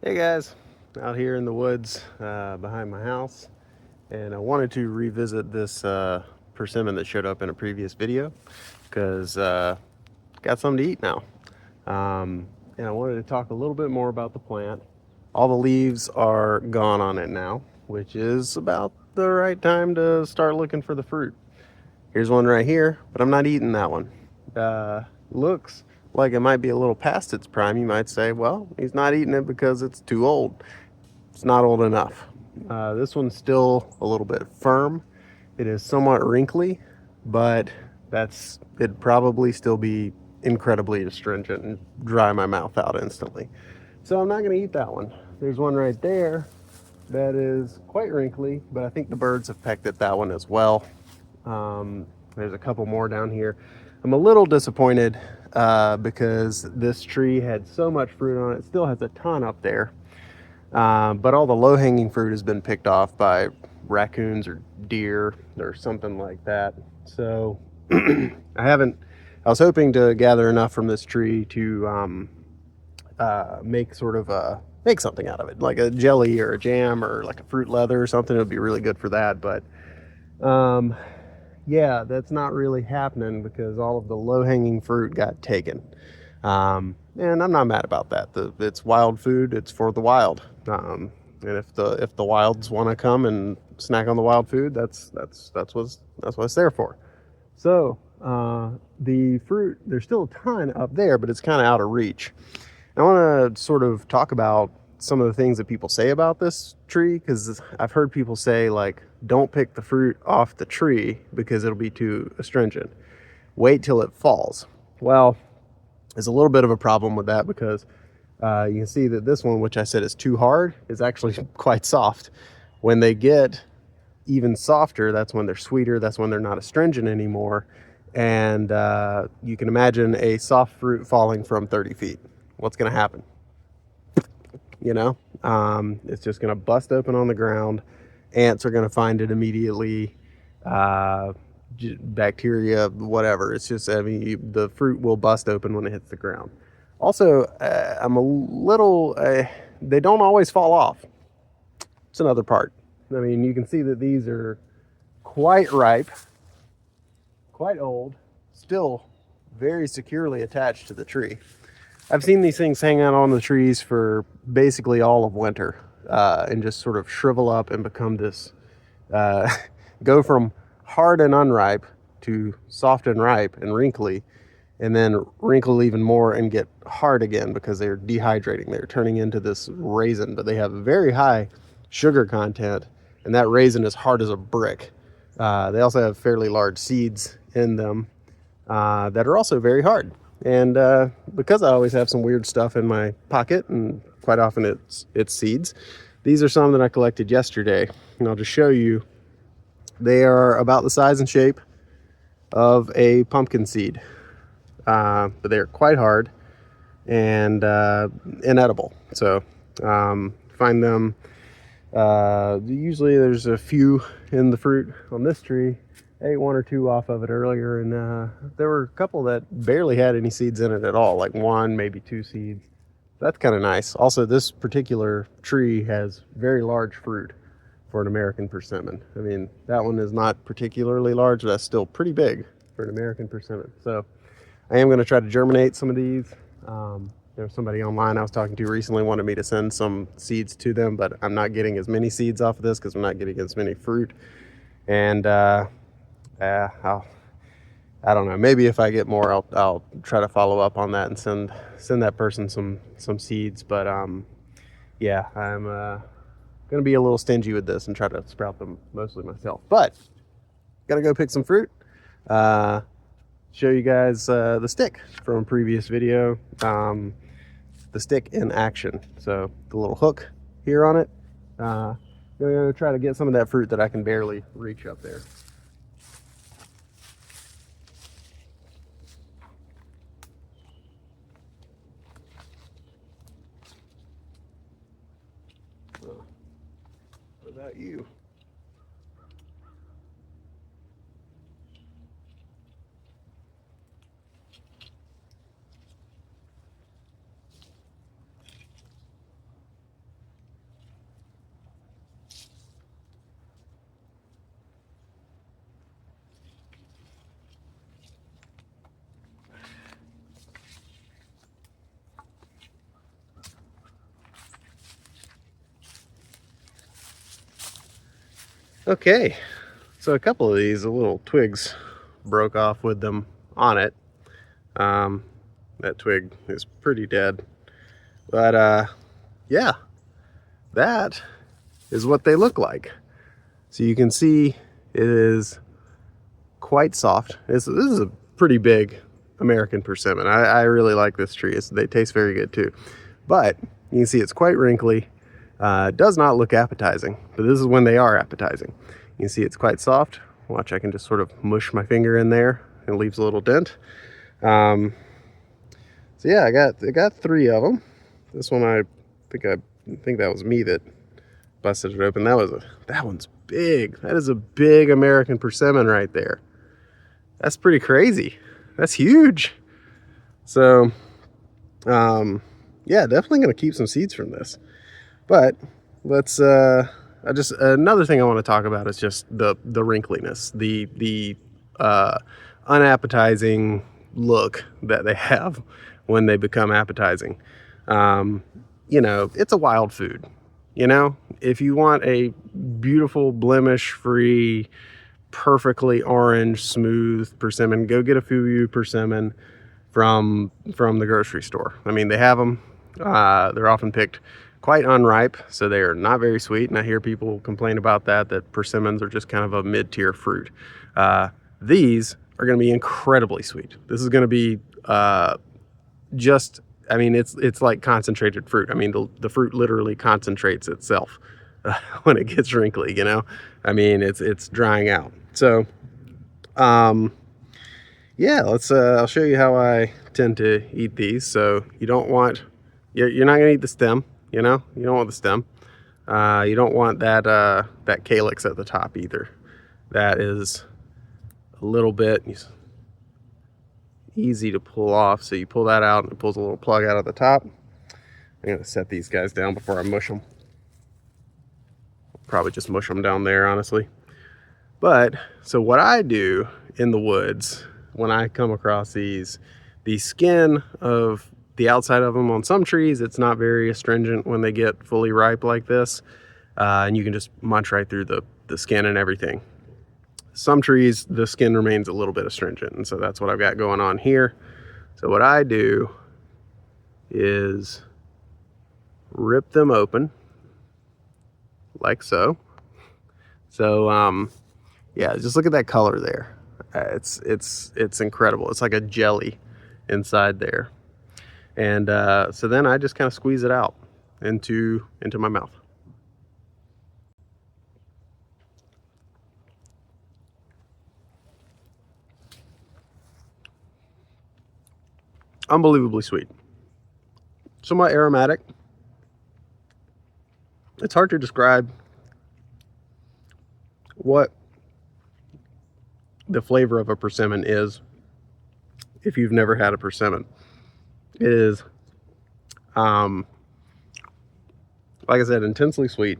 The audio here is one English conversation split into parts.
Hey guys, out here in the woods behind my house, and I wanted to revisit this persimmon that showed up in a previous video because got something to eat now. And I wanted to talk a little bit more about the plant. All the leaves are gone on it now, which is about the right time to start looking for the fruit. Here's one right here, but I'm not eating that one. Looks like it might be a little past its prime. You might say, well, he's not eating it because it's too old. It's not old enough. This one's still a little bit firm. It is somewhat wrinkly, but it'd probably still be incredibly astringent and dry my mouth out instantly. So I'm not going to eat that one. There's one right there that is quite wrinkly, but I think the birds have pecked at that one as well. There's a couple more down here. I'm a little disappointed because this tree had so much fruit on it. It still has a ton up there. But all the low-hanging fruit has been picked off by raccoons or deer or something like that. So I was hoping to gather enough from this tree to make make something out of it, like a jelly or a jam or like a fruit leather or something. It would be really good for that. But um, yeah, that's not really happening because all of the low-hanging fruit got taken. And I'm not mad about that. It's wild food. It's for the wild. And if the wilds want to come and snack on the wild food, that's what it's there for. So the fruit, there's still a ton up there, but it's kind of out of reach. I want to sort of talk about some of the things that people say about this tree, because I've heard people say, like, don't pick the fruit off the tree because it'll be too astringent. Wait till it falls. Well, there's a little bit of a problem with that because you can see that this one, which I said is too hard, is actually quite soft. When they get even softer, that's when they're sweeter, that's when they're not astringent anymore. And you can imagine a soft fruit falling from 30 feet. What's going to happen? It's just going to bust open on the ground. Ants are going to find it immediately. Bacteria, whatever. It's just, I mean, the fruit will bust open when it hits the ground. Also, I'm a little, they don't always fall off. It's another part. I mean, you can see that these are quite ripe, quite old, still very securely attached to the tree. I've seen these things hang out on the trees for basically all of winter and just sort of shrivel up and become this, go from hard and unripe to soft and ripe and wrinkly, and then wrinkle even more and get hard again because they're dehydrating. They're turning into this raisin, but they have very high sugar content, and that raisin is hard as a brick. They also have fairly large seeds in them that are also very hard. And because I always have some weird stuff in my pocket, and quite often it's seeds, these are some that I collected yesterday, and I'll just show you. They are about the size and shape of a pumpkin seed, but they're quite hard and inedible. So find them. Usually there's a few in the fruit on this tree. I ate one or two off of it earlier, and there were a couple that barely had any seeds in it at all, like one, maybe two seeds. That's kind of nice. Also, this particular tree has very large fruit for an American persimmon. I mean, that one is not particularly large, but that's still pretty big for an American persimmon. So I am going to try to germinate some of these. There was somebody online I was talking to recently wanted me to send some seeds to them, but I'm not getting as many seeds off of this because I'm not getting as many fruit. And I don't know. Maybe if I get more, I'll try to follow up on that and send that person some seeds. But yeah, I'm gonna be a little stingy with this and try to sprout them mostly myself. But gotta go pick some fruit. Show you guys the stick from a previous video. The stick in action. So the little hook here on it. I'm gonna try to get some of that fruit that I can barely reach up there. What about you? Okay, so a couple of these, the little twigs broke off with them on it. That twig is pretty dead. But yeah, that is what they look like. So you can see it is quite soft. This is a pretty big American Persimmon. I really like this tree. They taste very good too. But you can see it's quite wrinkly. Does not look appetizing, but this is when they are appetizing. You can see it's quite soft. Watch, I can just sort of mush my finger in there and it leaves a little dent. So yeah, I got 3 of them. This one I think that was me that busted it open. That one's big. That is a big American Persimmon right there. That's pretty crazy. That's huge. So yeah, definitely gonna keep some seeds from this. But let's another thing I want to talk about is just the wrinkliness, the unappetizing look that they have when they become appetizing. You know, it's a wild food. You know, if you want a beautiful, blemish-free, perfectly orange, smooth persimmon, go get a Fuyu persimmon from the grocery store. I mean, they have them. They're often picked quite unripe, so they are not very sweet. And I hear people complain about that persimmons are just kind of a mid-tier fruit. These are going to be incredibly sweet. This is going to be I mean, it's like concentrated fruit. I mean, the fruit literally concentrates itself when it gets wrinkly, you know? I mean, it's drying out. So, yeah, I'll show you how I tend to eat these. So you don't want, you're not gonna eat the stem, you know? You don't want the stem. You don't want that calyx at the top either. That is a little bit easy to pull off. So you pull that out and it pulls a little plug out of the top. I'm gonna set these guys down before I mush them. Probably just mush them down there, honestly. But so what I do in the woods when I come across these, the skin of the outside of them on some trees, it's not very astringent when they get fully ripe like this, and you can just munch right through the skin and everything. Some trees, the skin remains a little bit astringent, and so that's what I've got going on here. So what I do is rip them open like so. So yeah, just look at that color there. It's incredible. It's like a jelly inside there. And so then I just kind of squeeze it out into my mouth. Unbelievably sweet. Somewhat aromatic. It's hard to describe what the flavor of a persimmon is if you've never had a persimmon. It is, like I said, intensely sweet.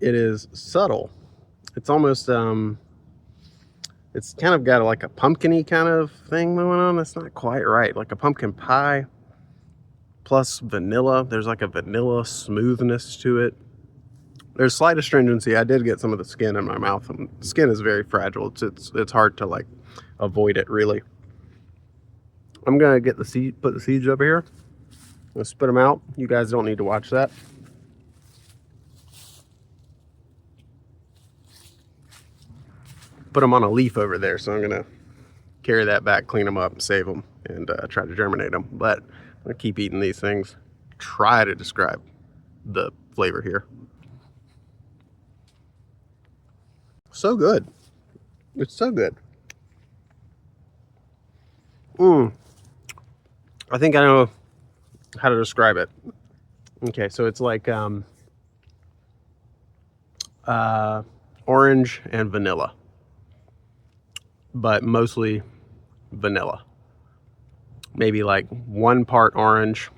It is subtle. It's almost, it's kind of got like a pumpkin-y kind of thing going on. That's not quite right. Like a pumpkin pie plus vanilla. There's like a vanilla smoothness to it. There's slight astringency. I did get some of the skin in my mouth. And the skin is very fragile. It's hard to like avoid it really. I'm gonna get the seed, put the seeds over here. Let's spit them out. You guys don't need to watch that. Put them on a leaf over there, so I'm gonna carry that back, clean them up, save them, and try to germinate them. But I'm gonna keep eating these things. Try to describe the flavor here. So good. It's so good. I think I know how to describe it. Okay, so it's like orange and vanilla, but mostly vanilla. Maybe like 1 part orange,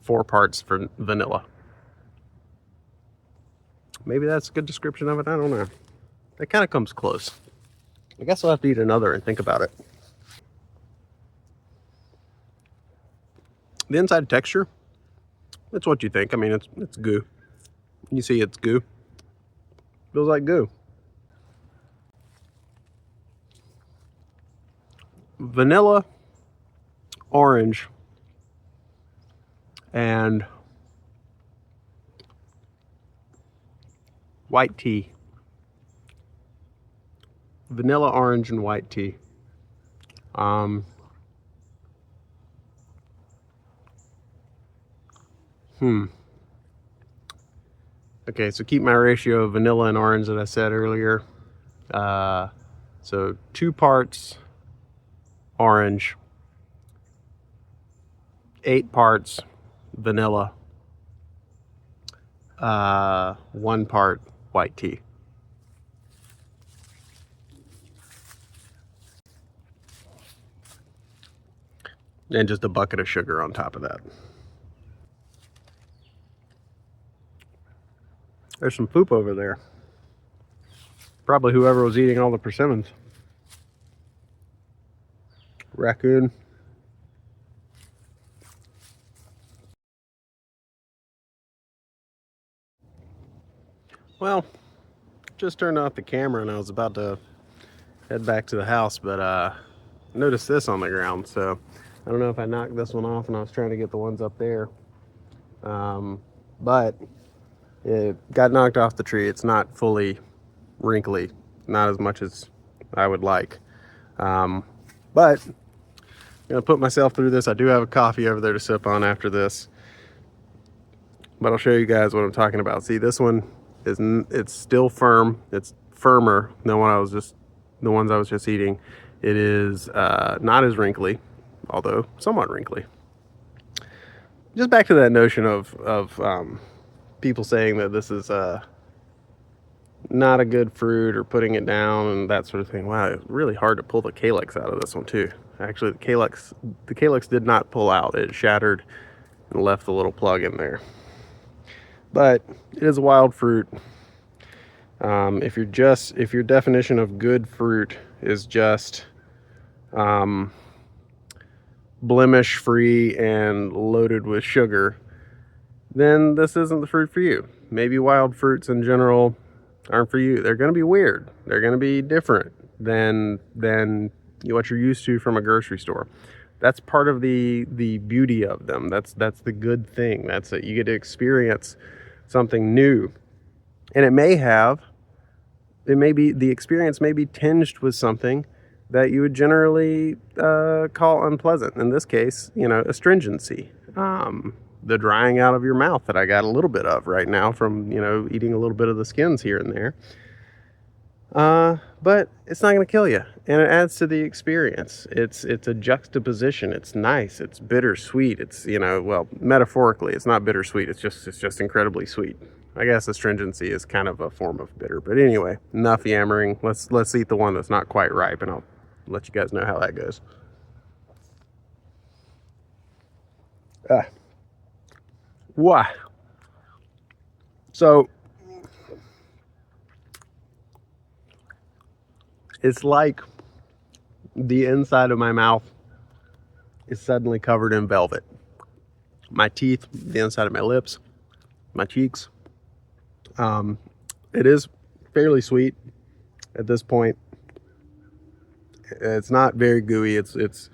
4 parts for vanilla. Maybe that's a good description of it. I don't know. It kind of comes close. I guess I'll have to eat another and think about it. The inside texture, it's what you think. I mean, it's goo. You see it's goo. Feels like goo. Vanilla, orange, and white tea. Vanilla, orange, and white tea. Okay, so keep my ratio of vanilla and orange that I said earlier. So 2 parts orange, 8 parts vanilla, 1 part white tea. And just a bucket of sugar on top of that. There's some poop over there. Probably whoever was eating all the persimmons. Raccoon. Well, just turned off the camera and I was about to head back to the house, but noticed this on the ground. So I don't know if I knocked this one off and I was trying to get the ones up there. But it got knocked off the tree. It's not fully wrinkly, not as much as I would like. But I'm gonna put myself through this. I do have a coffee over there to sip on after this, but I'll show you guys what I'm talking about. See, this one it's still firm. It's firmer than the ones I was just eating. It is not as wrinkly, although somewhat wrinkly. Just back to that notion of people saying that this is not a good fruit or putting it down and that sort of thing. Wow, it's really hard to pull the calyx out of this one too. Actually, the calyx did not pull out. It shattered and left the little plug in there. But it is a wild fruit. If your definition of good fruit is just blemish free and loaded with sugar, then this isn't the fruit for you. Maybe wild fruits in general aren't for you. They're going to be weird. They're going to be different than what you're used to from a grocery store. That's part of the beauty of them. That's the good thing. That's that you get to experience something new. And the experience may be tinged with something that you would generally call unpleasant. In this case, astringency. The drying out of your mouth that I got a little bit of right now from, eating a little bit of the skins here and there. But it's not going to kill you, and it adds to the experience. It's a juxtaposition. It's nice. It's bittersweet. It's, well, metaphorically, it's not bittersweet. It's just incredibly sweet. I guess astringency is kind of a form of bitter. But anyway, enough yammering. Let's eat the one that's not quite ripe, and I'll let you guys know how that goes. Wow. So it's like the inside of my mouth is suddenly covered in velvet. My teeth, the inside of my lips, my cheeks. It is fairly sweet at this point. It's not very gooey. It's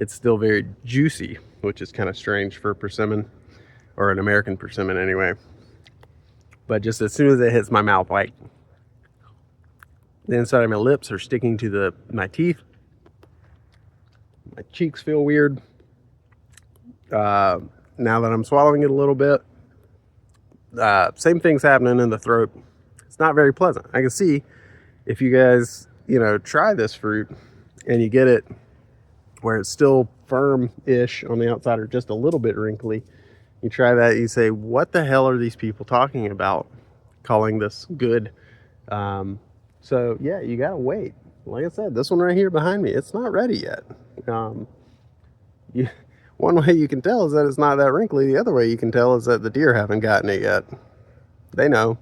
still very juicy, which is kind of strange for a persimmon, or an American persimmon anyway. But just as soon as it hits my mouth, like, the inside of my lips are sticking to my teeth. My cheeks feel weird. Now that I'm swallowing it a little bit, same thing's happening in the throat. It's not very pleasant. I can see if you guys, try this fruit and you get it where it's still firm-ish on the outside or just a little bit wrinkly. You try that, you say, what the hell are these people talking about calling this good? So yeah, you gotta wait. Like I said, this one right here behind me, it's not ready yet. One way you can tell is that it's not that wrinkly. The other way you can tell is that the deer haven't gotten it yet. They know.